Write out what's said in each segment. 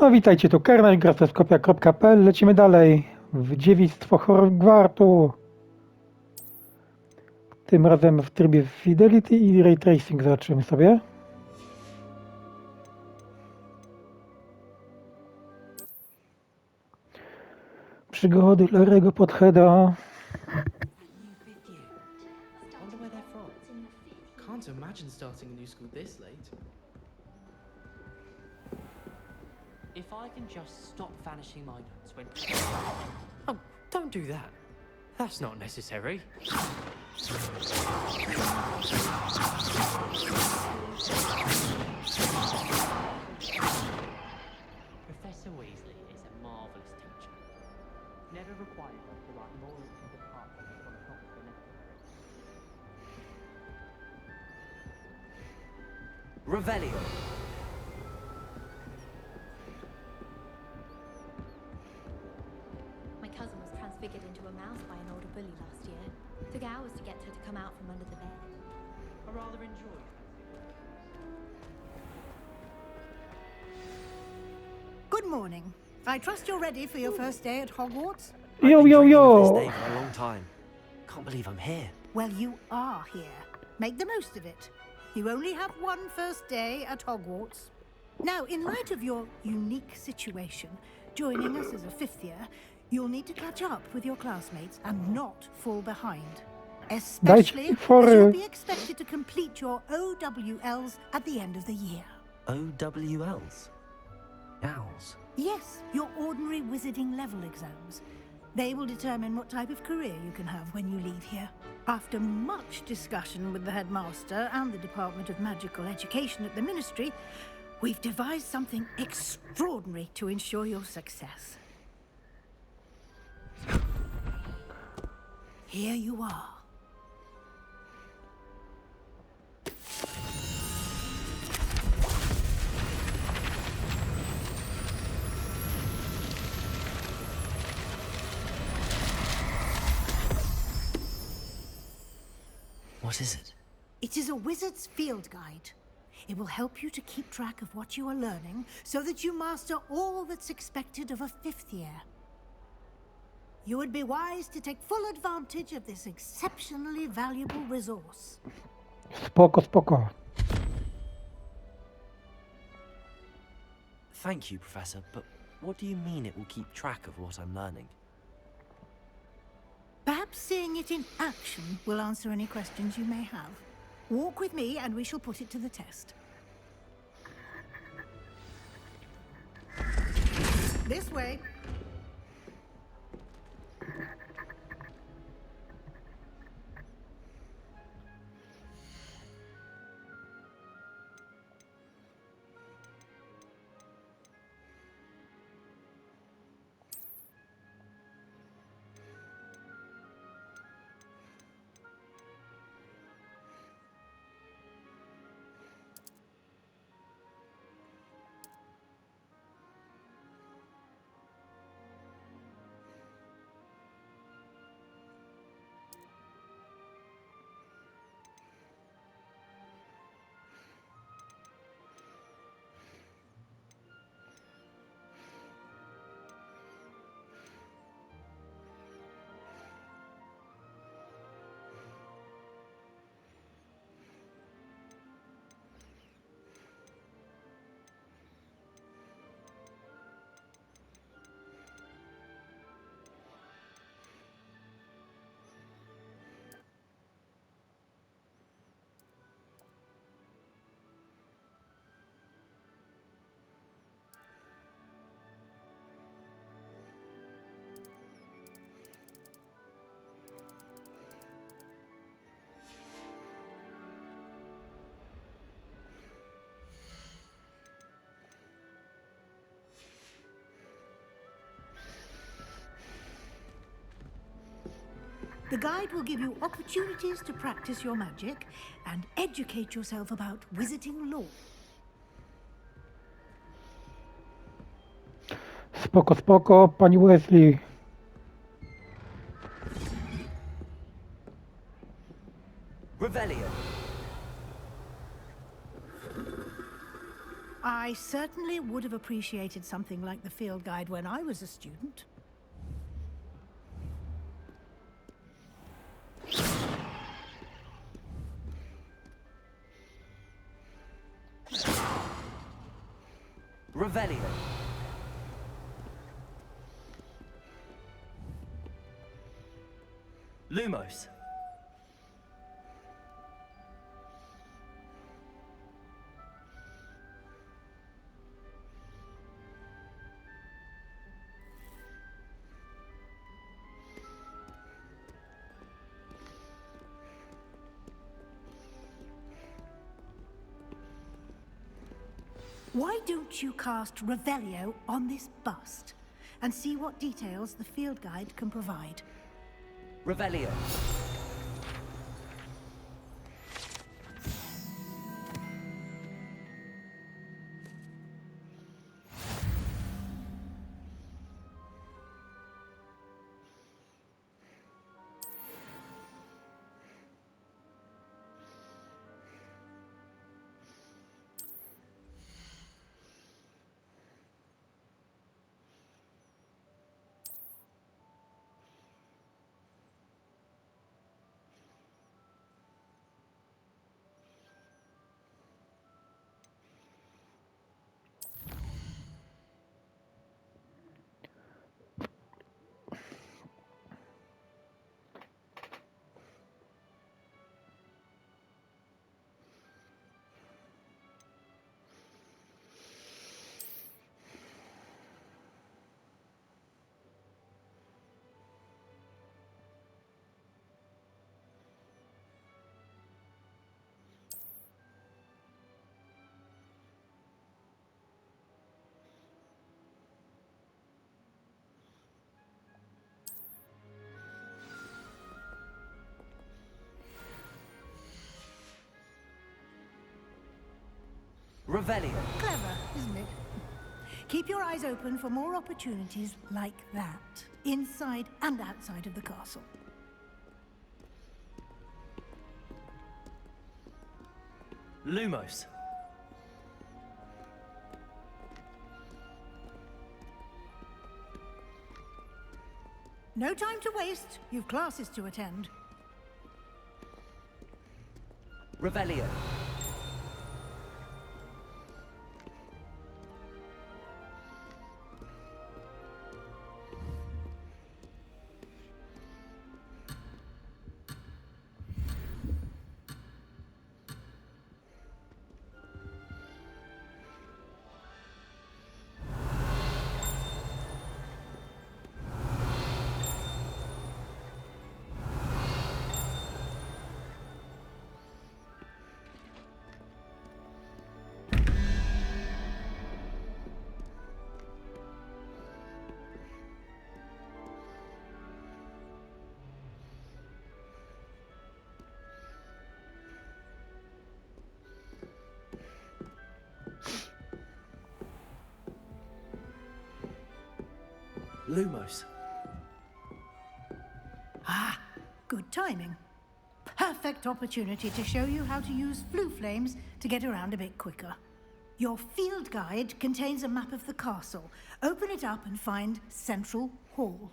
No witajcie, tu Karnaś, grastoskopia.pl. Lecimy dalej w Dziedzictwo Hogwartu. Tym razem w trybie Fidelity i Ray Tracing zobaczymy sobie. Przygody Larry'ego Potheda. Wonder where they're from. Can't imagine starting a new school this late. If I can just stop vanishing my notes when... Oh, don't do that. That's not necessary. Professor Weasley is a marvellous teacher. Never required us to write more into the department on top of the letter. Revelio. My cousin was transfigured into a mouse by an older bully last year. Took hours to get her to come out from under the bed. I rather enjoy it. Good morning. I trust you're ready for your first day at Hogwarts? Yo, I've been yo, dreaming of this yo! day for a long time. Can't believe I'm here. Well, you are here. Make the most of it. You only have one first day at Hogwarts. Now, in light of your unique situation, joining us as a fifth year, you'll need to catch up with your classmates and not fall behind. Especially as you'll be expected to complete your OWLs at the end of the year. OWLs? Owls? Yes, your ordinary wizarding level exams. They will determine what type of career you can have when you leave here. After much discussion with the headmaster and the Department of Magical Education at the Ministry, we've devised something extraordinary to ensure your success. Here you are. What is it? It is a wizard's field guide. It will help you to keep track of what you are learning so that you master all that's expected of a fifth year. You would be wise to take full advantage of this exceptionally valuable resource. Spoko, spoko. Thank you, Professor, but what do you mean it will keep track of what I'm learning? Perhaps seeing it in action will answer any questions you may have. Walk with me and we shall put it to the test. This way. The guide will give you opportunities to practice your magic and educate yourself about wizarding lore. Spoko, spoko, pani Weasley. Revelio. I certainly would have appreciated something like the field guide when I was a student. Revelio. Lumos. Why don't you cast Revelio on this bust and see what details the field guide can provide? Revelio. Revelio. Clever, isn't it? Keep your eyes open for more opportunities like that, inside and outside of the castle. Lumos. No time to waste. You've classes to attend. Revelio. Lumos. Ah, good timing. Perfect opportunity to show you how to use flue flames to get around a bit quicker. Your field guide contains a map of the castle. Open it up and find Central Hall.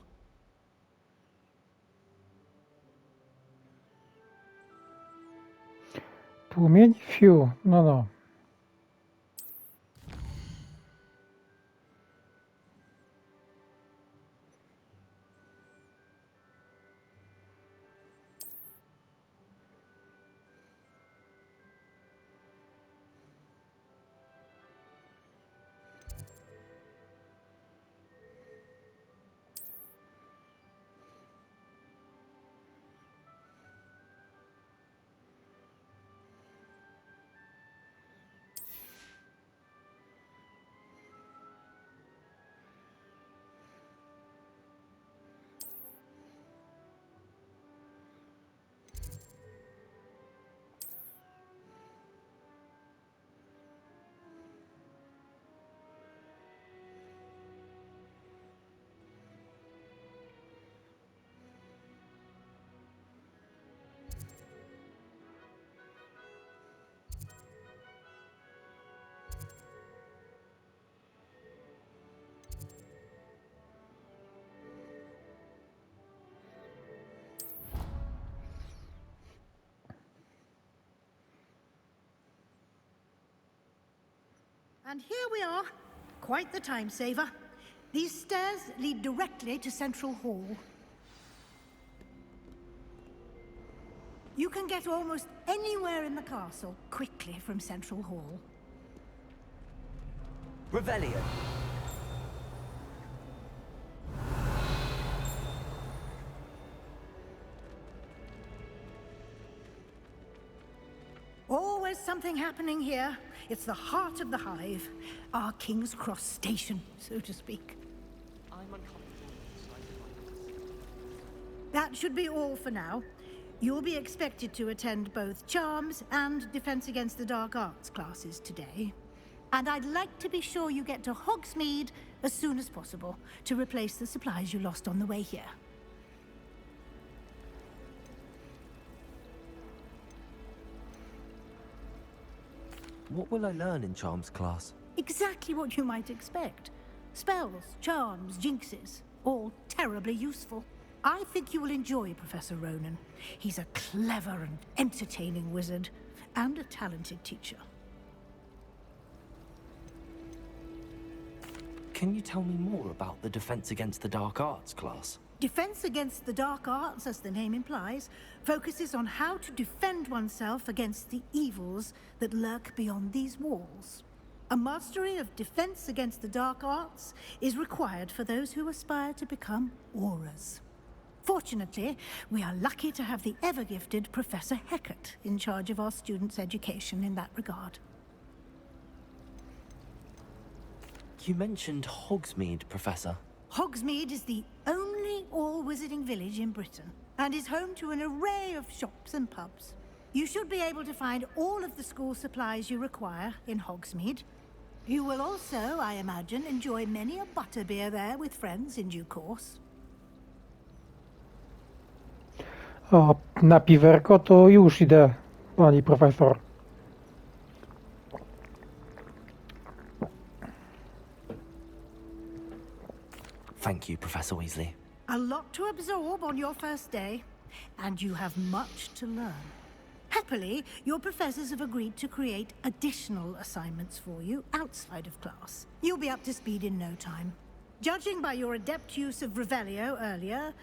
Płomień? Fiu. No. And here we are. Quite the time saver. These stairs lead directly to Central Hall. You can get almost anywhere in the castle quickly from Central Hall. Revelio. Always something happening here. It's the heart of the hive. Our King's Cross station, so to speak. I'm uncomfortable with the sight of my That should be all for now. You'll be expected to attend both Charms and Defense Against the Dark Arts classes today. And I'd like to be sure you get to Hogsmeade as soon as possible to replace the supplies you lost on the way here. What will I learn in Charms class? Exactly what you might expect. Spells, charms, jinxes, all terribly useful. I think you will enjoy Professor Ronan. He's a clever and entertaining wizard, and a talented teacher. Can you tell me more about the Defense Against the Dark Arts class? Defense Against the Dark Arts, as the name implies, focuses on how to defend oneself against the evils that lurk beyond these walls. A mastery of Defense Against the Dark Arts is required for those who aspire to become auras. Fortunately, we are lucky to have the ever-gifted Professor Hecat in charge of our students' education in that regard. You mentioned Hogsmeade, Professor. Hogsmeade is the only all-wizarding village in Britain, and is home to an array of shops and pubs. You should be able to find all of the school supplies you require in Hogsmeade. You will also, I imagine, enjoy many a butterbeer there with friends in due course. O, na piwerko to już idę, pani profesor. Thank you, Professor Weasley. A lot to absorb on your first day, and you have much to learn. Happily, your professors have agreed to create additional assignments for you outside of class. You'll be up to speed in no time. Judging by your adept use of Revelio earlier,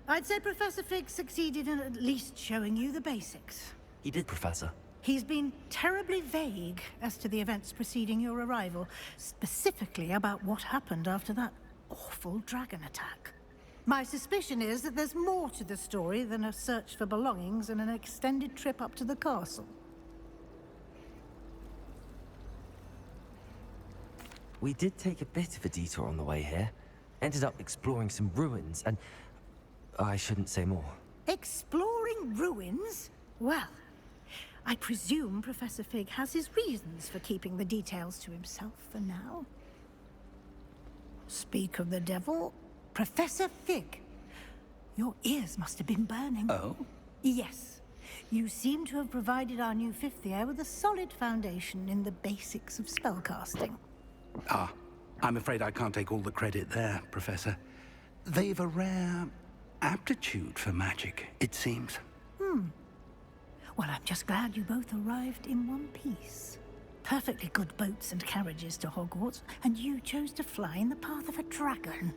I'd say Professor Fig succeeded in at least showing you the basics. He did, Professor. He's been terribly vague as to the events preceding your arrival, specifically about what happened after that awful dragon attack. My suspicion is that there's more to the story than a search for belongings and an extended trip up to the castle. We did take a bit of a detour on the way here. Ended up exploring some ruins and... I shouldn't say more. Exploring ruins? Well, I presume Professor Fig has his reasons for keeping the details to himself for now. Speak of the devil, Professor Fig. Your ears must have been burning. Oh? Yes. You seem to have provided our new fifth year with a solid foundation in the basics of spellcasting. Ah, I'm afraid I can't take all the credit there, Professor. They've a rare aptitude for magic, it seems. Well, I'm just glad you both arrived in one piece. Perfectly good boats and carriages to Hogwarts, and you chose to fly in the path of a dragon.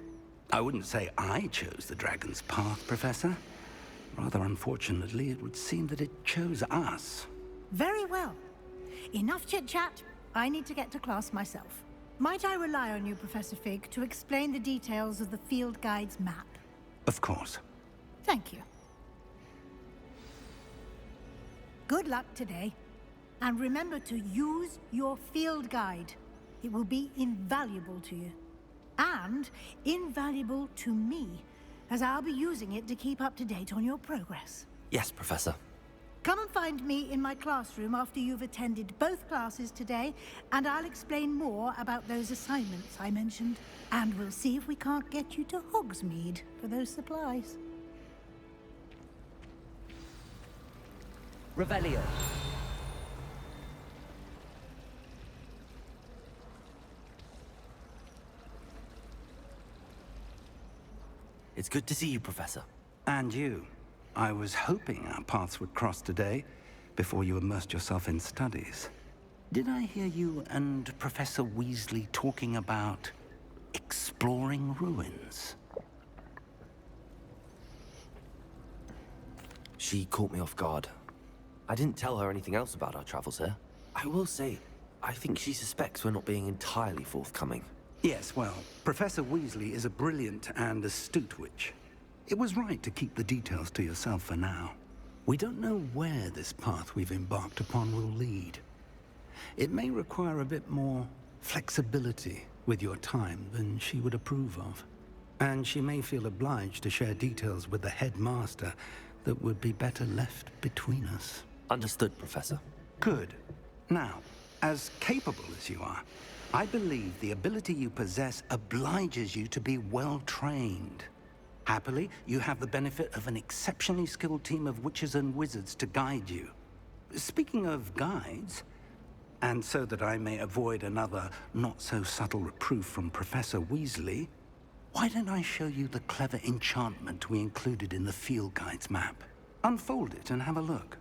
I wouldn't say I chose the dragon's path, Professor. Rather unfortunately, it would seem that it chose us. Very well. Enough chit-chat. I need to get to class myself. Might I rely on you, Professor Fig, to explain the details of the field guide's map? Of course. Thank you. Good luck today. And remember to use your field guide. It will be invaluable to you. And invaluable to me, as I'll be using it to keep up to date on your progress. Yes, Professor. Come and find me in my classroom after you've attended both classes today, and I'll explain more about those assignments I mentioned. And we'll see if we can't get you to Hogsmeade for those supplies. Revelio. It's good to see you, Professor. And you. I was hoping our paths would cross today, before you immersed yourself in studies. Did I hear you and Professor Weasley talking about exploring ruins? She caught me off guard. I didn't tell her anything else about our travels here. I will say, I think she suspects we're not being entirely forthcoming. Yes, well, Professor Weasley is a brilliant and astute witch. It was right to keep the details to yourself for now. We don't know where this path we've embarked upon will lead. It may require a bit more flexibility with your time than she would approve of. And she may feel obliged to share details with the headmaster that would be better left between us. Understood, Professor. Good. Now, as capable as you are, I believe the ability you possess obliges you to be well trained. Happily, you have the benefit of an exceptionally skilled team of witches and wizards to guide you. Speaking of guides, and so that I may avoid another not-so-subtle reproof from Professor Weasley, why don't I show you the clever enchantment we included in the field guide's map? Unfold it and have a look.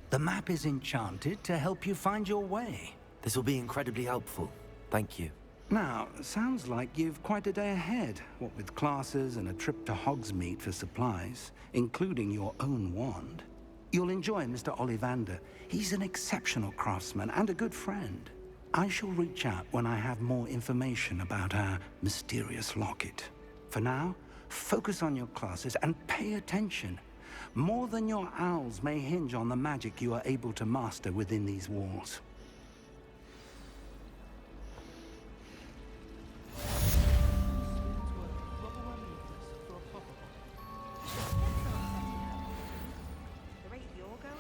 The map is enchanted to help you find your way. This will be incredibly helpful. Thank you. Now, sounds like you've quite a day ahead, what with classes and a trip to Hogsmeade for supplies, including your own wand. You'll enjoy Mr. Ollivander. He's an exceptional craftsman and a good friend. I shall reach out when I have more information about our mysterious locket. For now, focus on your classes and pay attention. More than your owls may hinge on the magic you are able to master within these walls. The rate you're going?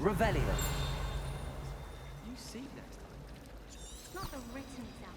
Revelio. You see next time. It's not the written exam.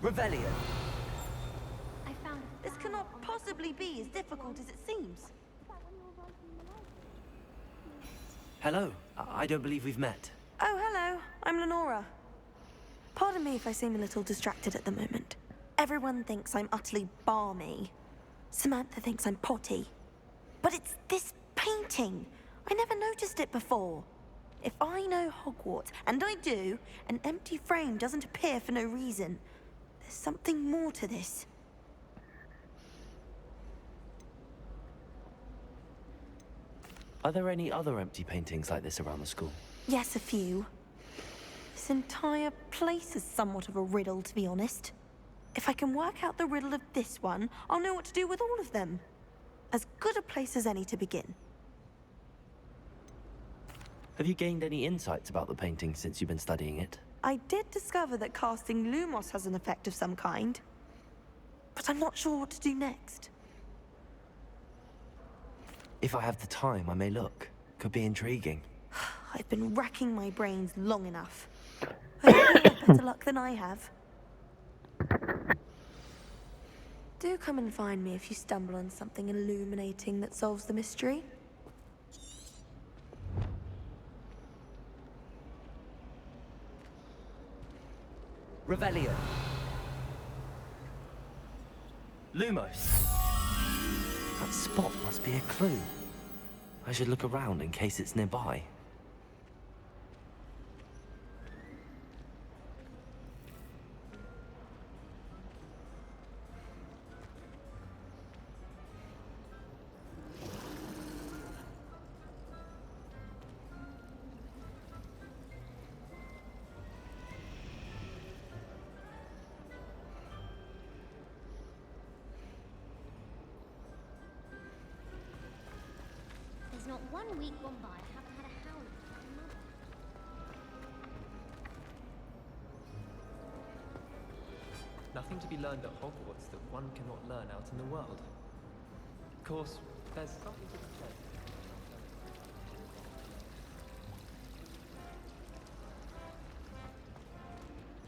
Revelio. I found This cannot possibly be as difficult as it seems. Hello. I don't believe we've met. Oh, hello. I'm Lenora. Pardon me if I seem a little distracted at the moment. Everyone thinks I'm utterly balmy. Samantha thinks I'm potty. But it's this painting. I never noticed it before. If I know Hogwarts, and I do, an empty frame doesn't appear for no reason. There's something more to this. Are there any other empty paintings like this around the school? Yes, a few. This entire place is somewhat of a riddle, to be honest. If I can work out the riddle of this one, I'll know what to do with all of them. As good a place as any to begin. Have you gained any insights about the painting since you've been studying it? I did discover that casting Lumos has an effect of some kind. But I'm not sure what to do next. If I have the time, I may look. Could be intriguing. I've been racking my brains long enough. I hope you have better luck than I have. Do come and find me if you stumble on something illuminating that solves the mystery. Revelio. Lumos. That spot must be a clue. I should look around in case it's nearby. There's not one week gone by I haven't had a howl from my mother. Nothing to be learned at Hogwarts that one cannot learn out in the world. Of course, there's something to be said.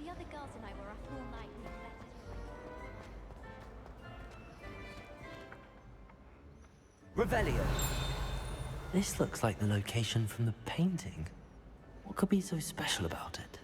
The other girls and I were up all night reading letters. Revelio. This looks like the location from the painting. What could be so special about it?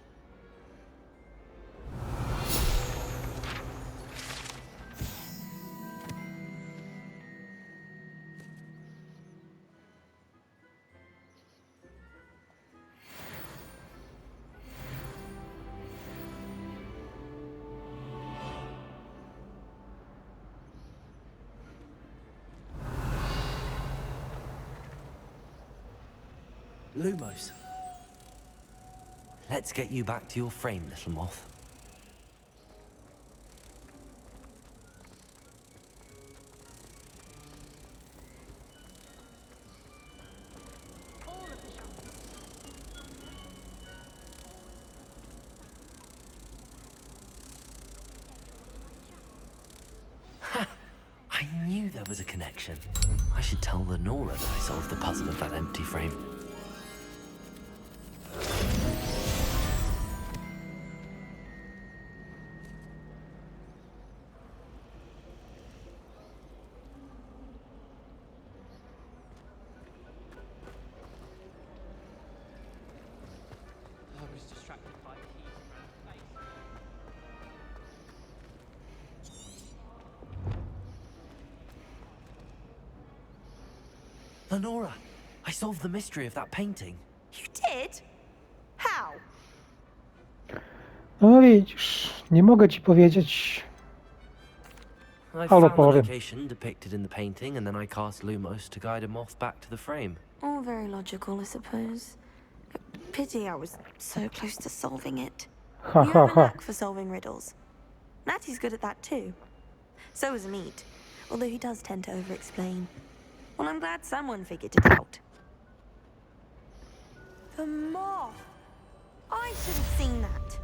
Lumos. Let's get you back to your frame, little moth. Ha! I knew there was a connection. I should tell Lenora that I solved the puzzle of that empty frame. I was distracted by the keys around the place. Lenora, I solved the mystery of that painting. You did? How? No widzisz, nie mogę ci powiedzieć. I Ale found the powiem. location depicted in the painting, and then I cast Lumos to guide a moth back to the frame. All very logical, I suppose. Pity I was so close to solving it. Ha You ha have a ha. knack for solving riddles. Natty's good at that too. So is Meat, although he does tend to over-explain. Well, I'm glad someone figured it out. The moth! I should have seen that.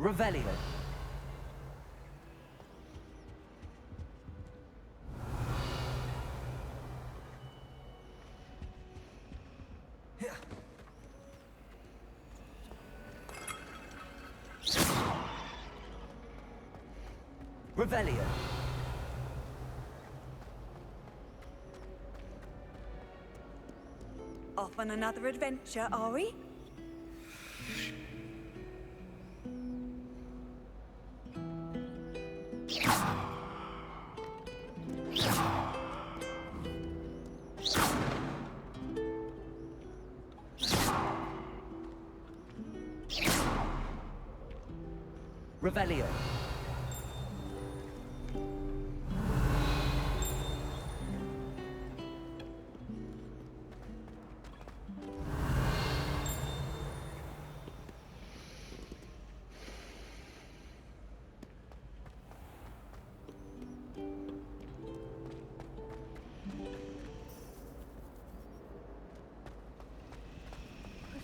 Revelio. Revelio. Off on another adventure, are we? Revelio.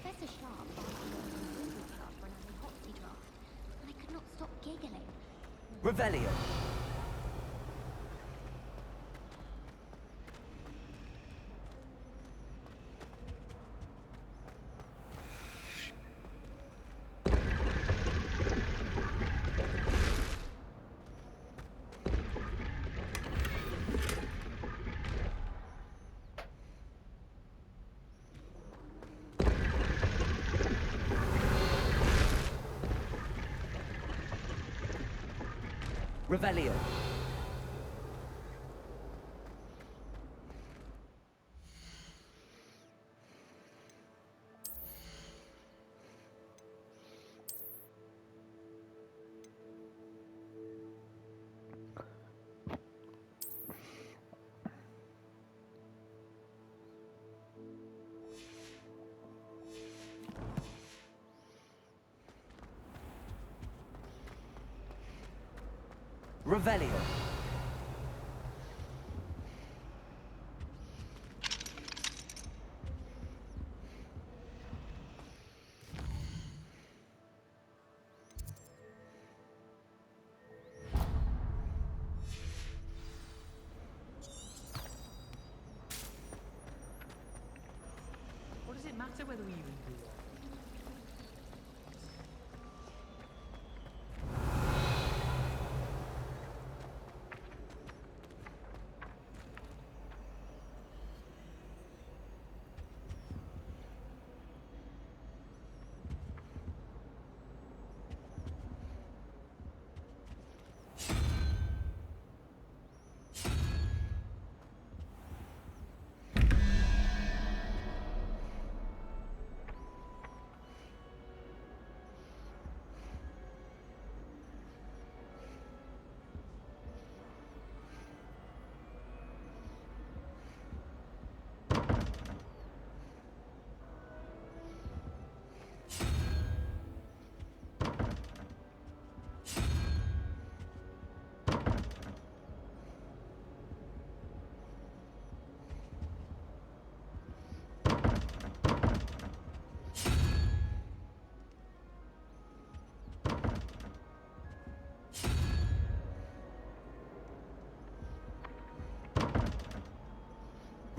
Professor Sharp asked me to do a class when I'm in Hoxie class, and I could not stop giggling. Revelio. Revelio. Revelio. What does it matter whether we even do that?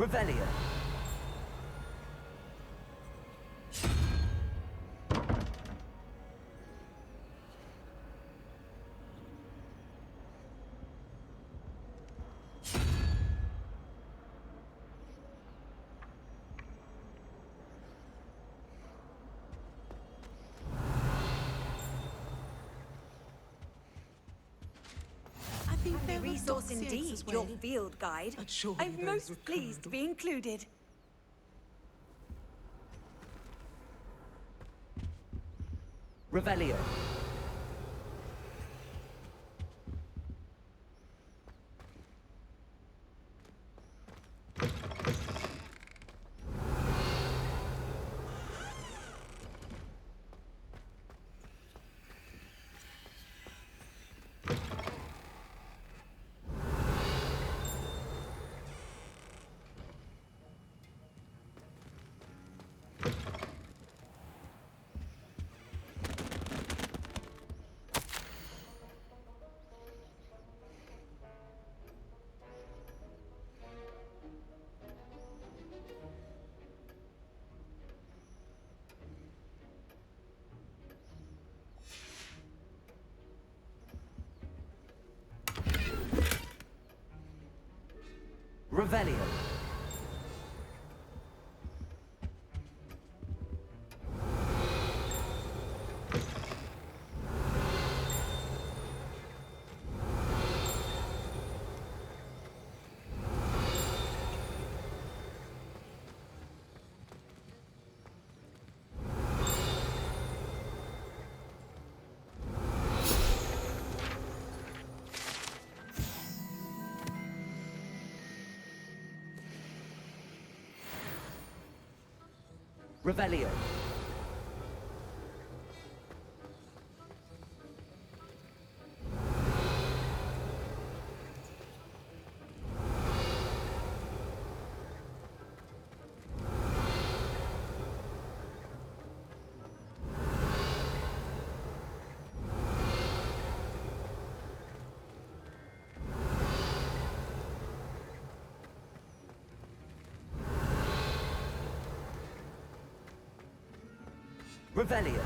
Revelio. I think a resource indeed, your field guide. I'm most pleased to be included. Revelio. Revelio. Revelio. Revelio.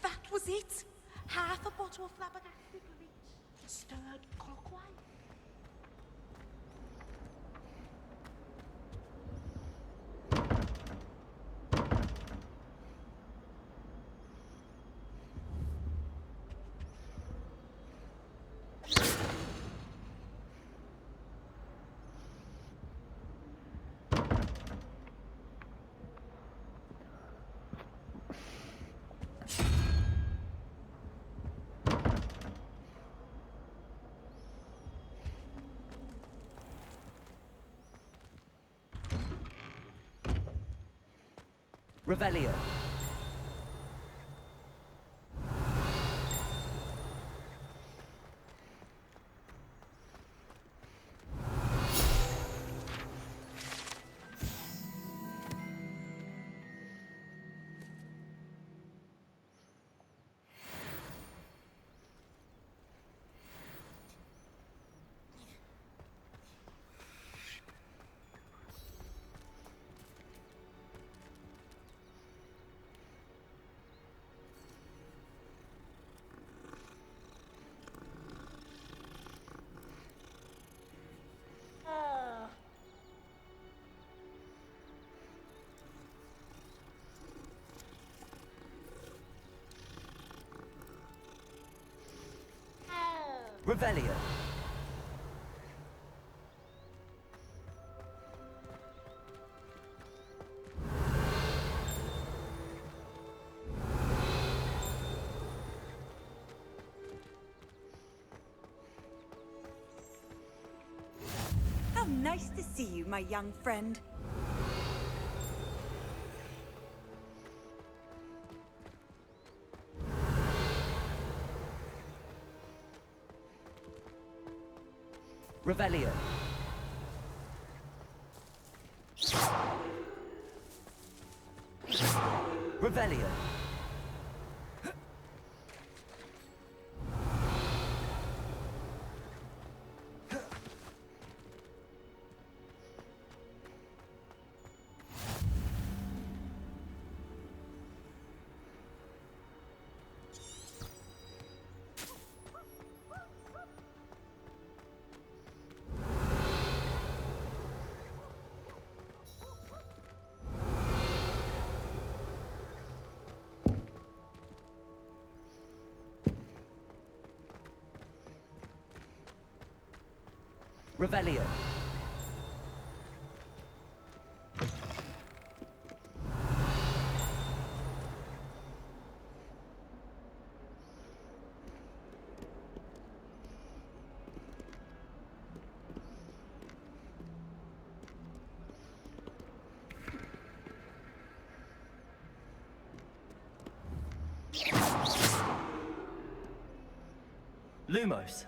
That was it. Half a bottle of flabbergasted bleach, stirred clockwise. Revelio. Revelio. How nice to see you, my young friend. Revelio. Revelio. Revelio. Lumos.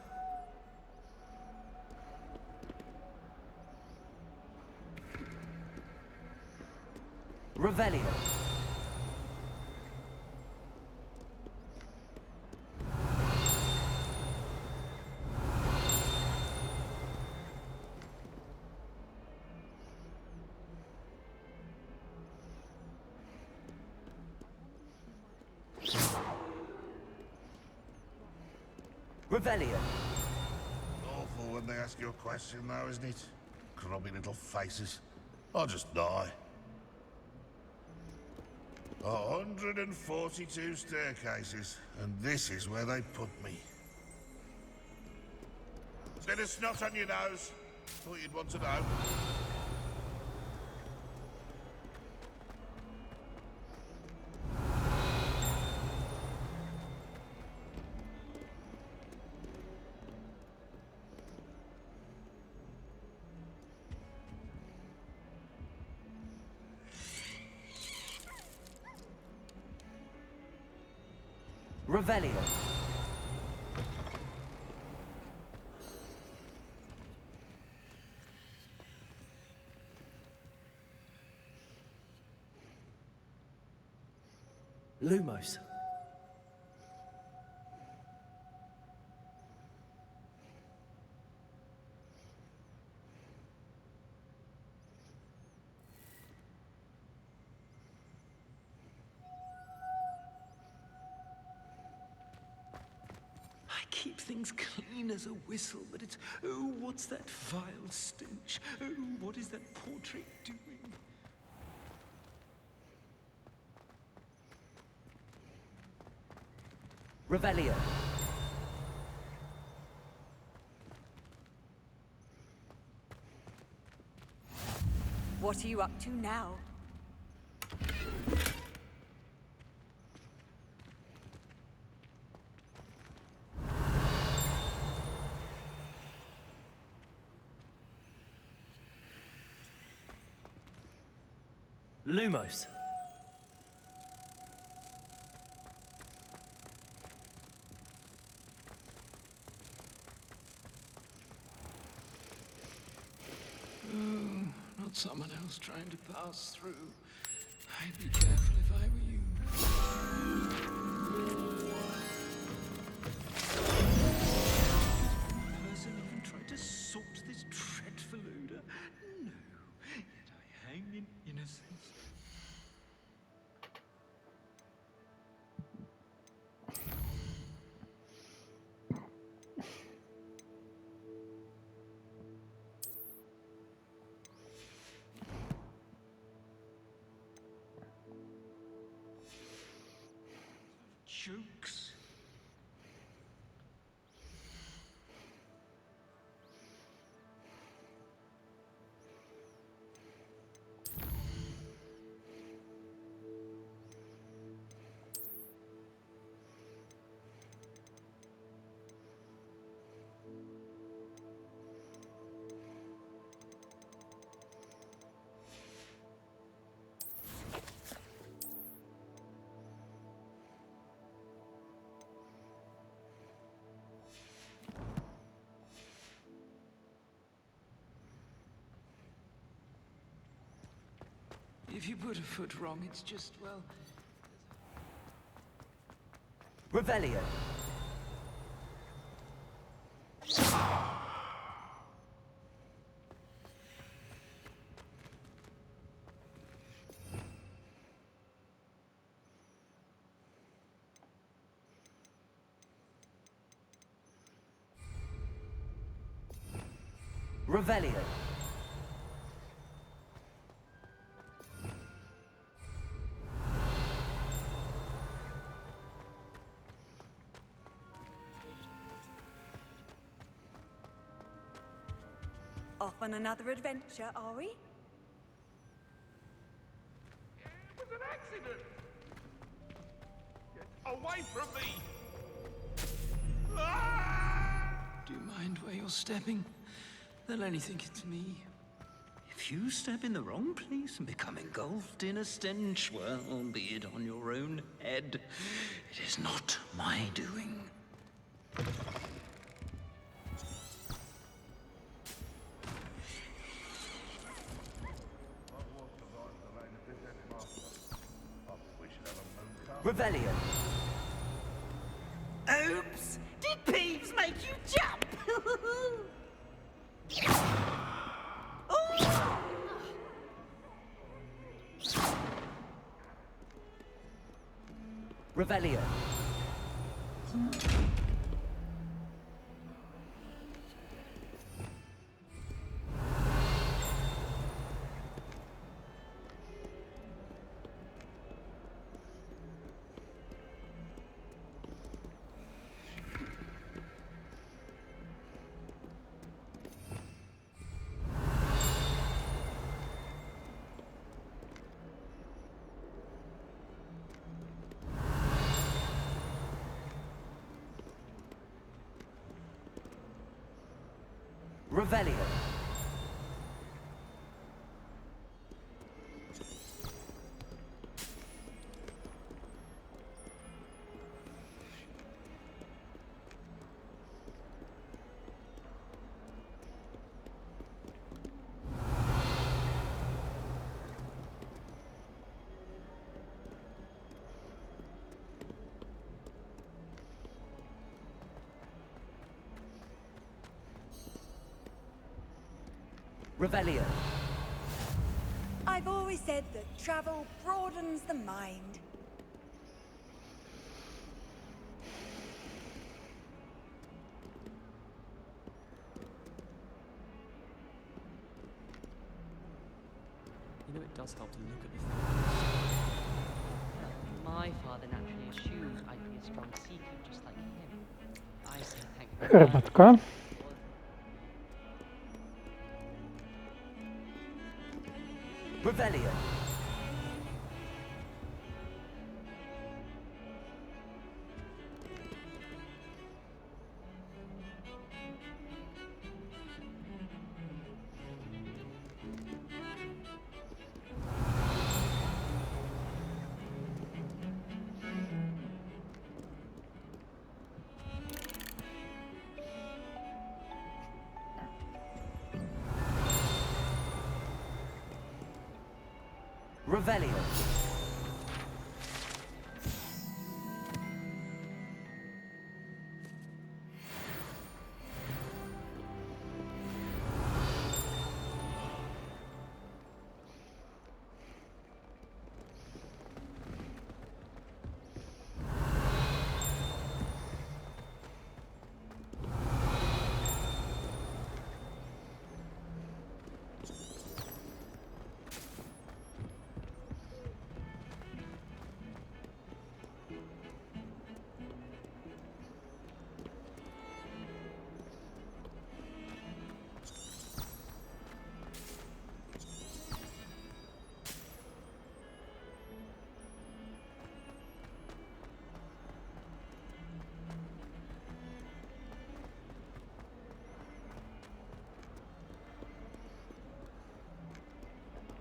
Revelio. Revelio. Awful when they ask you a question, though, isn't it? Grubby little faces. I'll just die. 142 staircases, and this is where they put me. Bit of snot on your nose. Thought you'd want to know. Revelio. Lumos. I keep things clean as a whistle, but it's, oh, what's that vile stench? Oh, what is that portrait doing? Revelio. What are you up to now? Lumos. someone else trying to pass through. I'd be careful if I were you. Person even tried to sort this dreadful odor? No, yet I hang in innocence. Jokes. If you put a foot wrong, it's just, well... Revelio. Revelio. Off on another adventure, are we? It was an accident! Get away from me! Do you mind where you're stepping? They'll only think it's me. If you step in the wrong place and become engulfed in a stench, well, be it on your own head. It is not my doing. Revelio. Oops! Did Peeves make you jump? Oh! Revelio. Revelio. Revelio. I've always said that travel broadens the mind. You know, it does help to look at the things. My father naturally assumed I'd be a strong seeker just like him. I say thank you. Herbatka. Revelio. Revelio.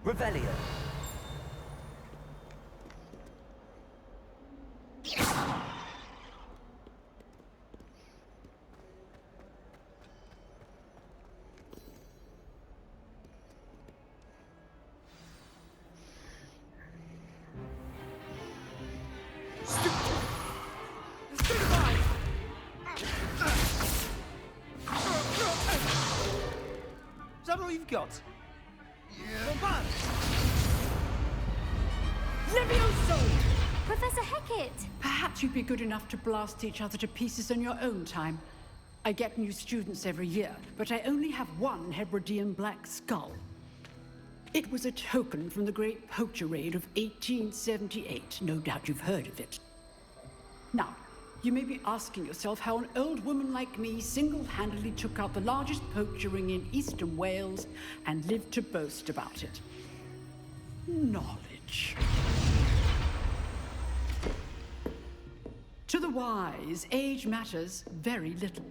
Revelio. Is that all you've got? Levioso! Professor Hecat! Perhaps you'd be good enough to blast each other to pieces on your own time. I get new students every year, but I only have one Hebridean black skull. It was a token from the Great Poacher Raid of 1878. No doubt you've heard of it. Now, you may be asking yourself how an old woman like me single-handedly took out the largest poacher ring in eastern Wales and lived to boast about it. Knowledge. To the wise, age matters very little.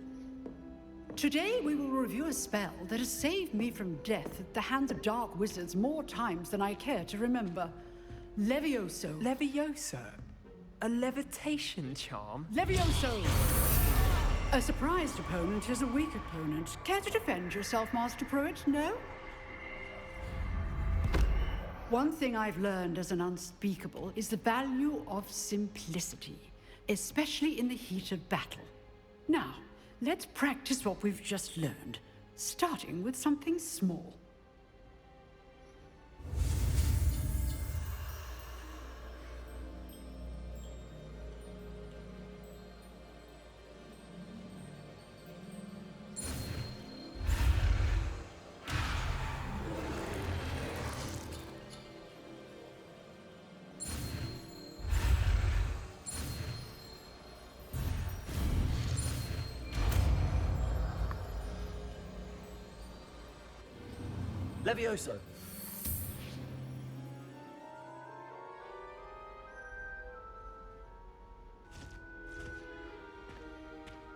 Today we will review a spell that has saved me from death at the hands of dark wizards more times than I care to remember. Levioso. Levioso? A levitation charm? Levioso! A surprised opponent is a weak opponent. Care to defend yourself, Master Pruitt? No? One thing I've learned as an unspeakable is the value of simplicity, especially in the heat of battle. Now, let's practice what we've just learned, starting with something small. Levioso.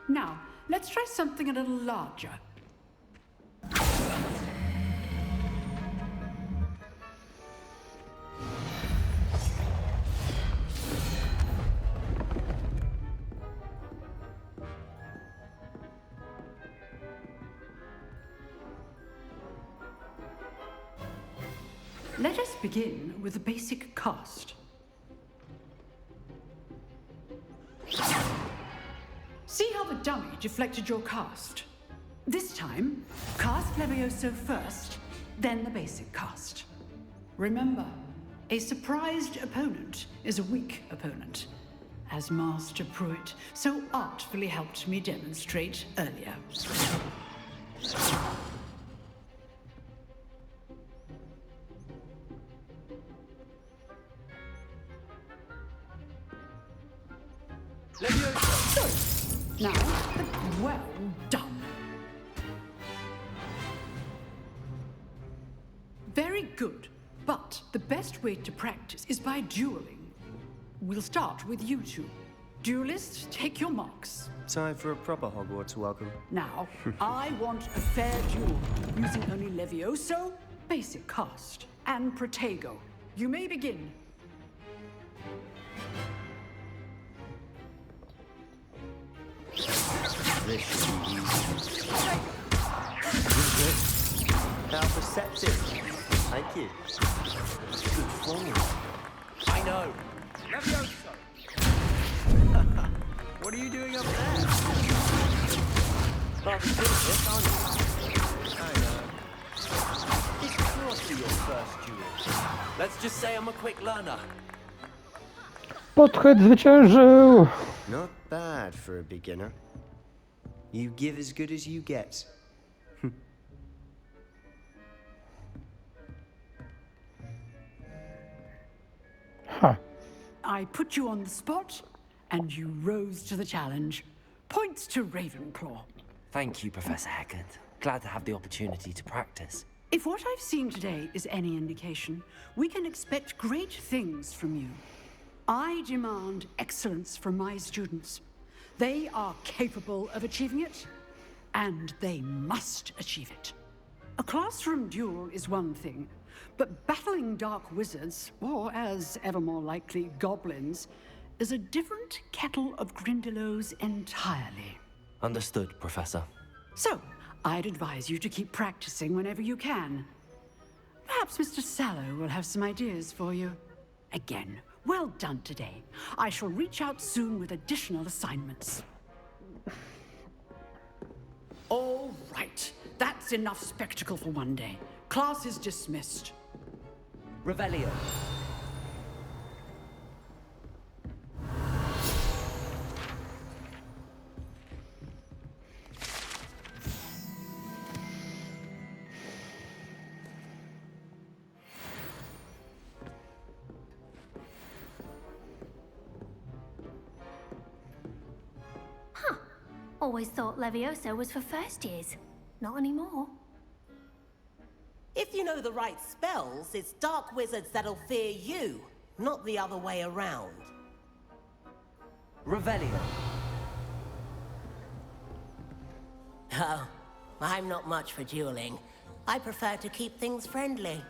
Now, let's try something a little larger. Let us begin with the basic cast. See how the dummy deflected your cast? This time, cast Levioso first, then the basic cast. Remember, a surprised opponent is a weak opponent, as Master Pruitt so artfully helped me demonstrate earlier. Now, well done. Very good, but the best way to practice is by dueling. We'll start with you two. Duelists, take your marks. Time for a proper Hogwarts welcome. Now, I want a fair duel, using only Levioso, basic cast, and Protego. You may begin. This should be easy. How perceptive. Thank you. Good formula. I know. Levioso! What are you doing up there? Rather good at this, aren't you? I know. This must be your first duel. Let's just say I'm a quick learner. Pothead zwyciężył! Not bad for a beginner. You give as good as you get. Ha. I put you on the spot, and you rose to the challenge. Points to Ravenclaw. Thank you, Professor Hagrid. Glad to have the opportunity to practice. If what I've seen today is any indication, we can expect great things from you. I demand excellence from my students. They are capable of achieving it, and they must achieve it. A classroom duel is one thing, but battling dark wizards, or as ever more likely, goblins, is a different kettle of Grindylows entirely. Understood, Professor. So, I'd advise you to keep practicing whenever you can. Perhaps Mr. Sallow will have some ideas for you. Again, well done today. I shall reach out soon with additional assignments. All right, that's enough spectacle for one day. Class is dismissed. Revelio. Always thought Levioso was for first years. Not anymore. If you know the right spells, it's dark wizards that'll fear you, not the other way around. Revelio. Oh, I'm not much for dueling. I prefer to keep things friendly.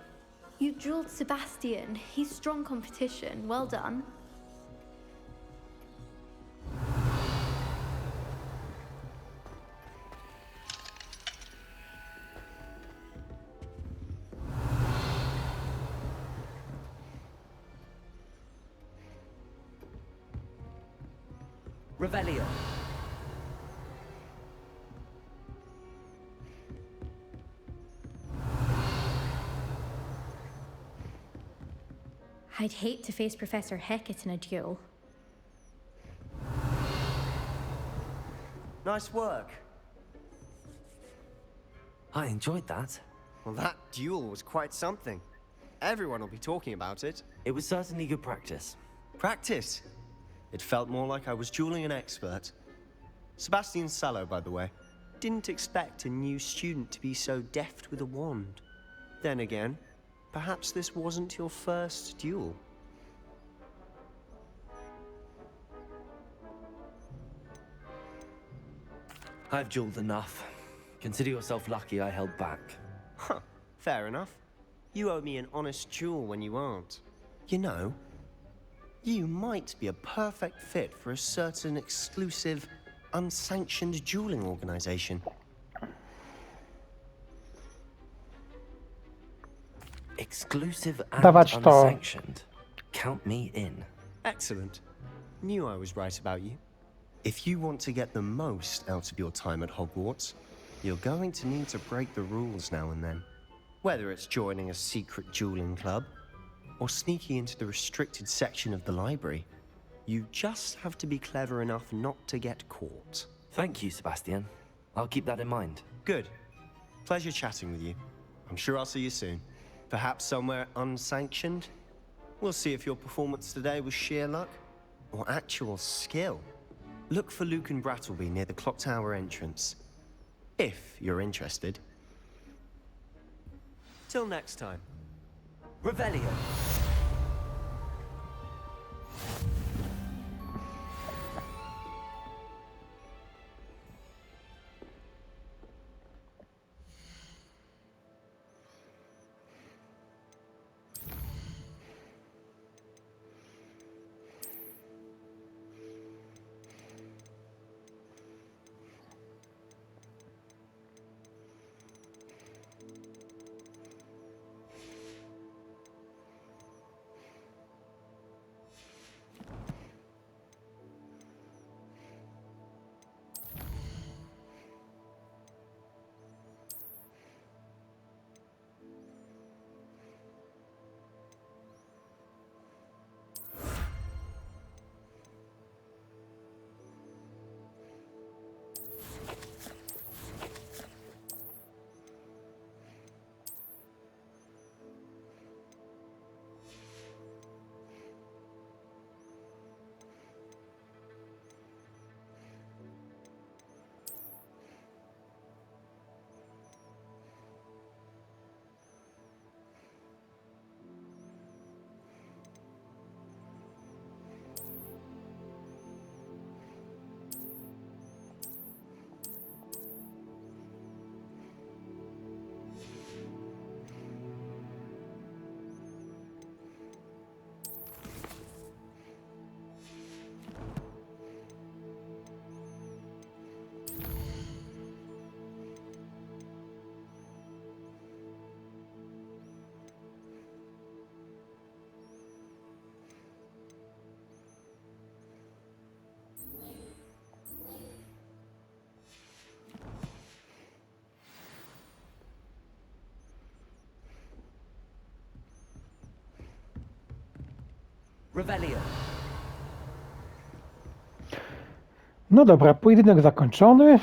You drilled Sebastian. He's strong competition. Well done. Revelio. I'd hate to face Professor Hecat in a duel. Nice work. I enjoyed that. Well, that duel was quite something. Everyone will be talking about it. It was certainly good practice. Practice? It felt more like I was dueling an expert. Sebastian Sallow, by the way. Didn't expect a new student to be so deft with a wand. Then again, perhaps this wasn't your first duel. I've dueled enough. Consider yourself lucky I held back. Huh, fair enough. You owe me an honest duel when you aren't. You know, you might be a perfect fit for a certain exclusive, unsanctioned dueling organization. Exclusive and Dawać to. unsanctioned. Count me in. Excellent. Knew I was right about you. If you want to get the most out of your time at Hogwarts, you're going to need to break the rules now and then. Whether it's joining a secret dueling club, or sneaking into the restricted section of the library, you just have to be clever enough not to get caught. Thank you, Sebastian. I'll keep that in mind. Good. Pleasure chatting with you. I'm sure I'll see you soon. Perhaps somewhere unsanctioned? We'll see if your performance today was sheer luck or actual skill. Look for Luke and Brattleby near the clock tower entrance, if you're interested. Till next time. Revelio. Revelio. No dobra, pojedynek zakończony.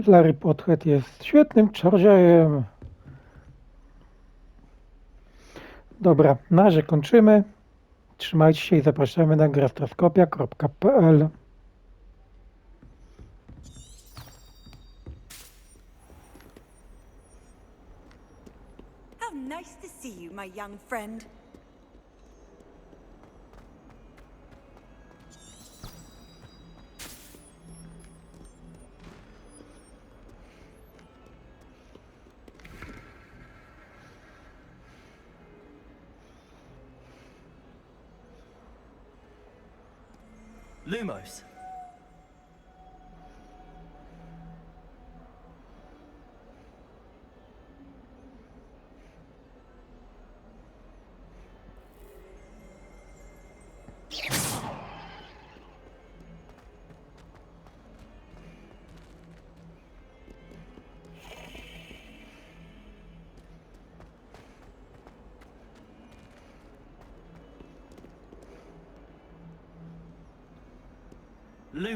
Larry Pothead jest świetnym czarodziejem. Dobra, na razie kończymy. Trzymajcie się i zapraszamy na grastroskopia.pl. How nice to see you, my young friend. Lumos. Lumos.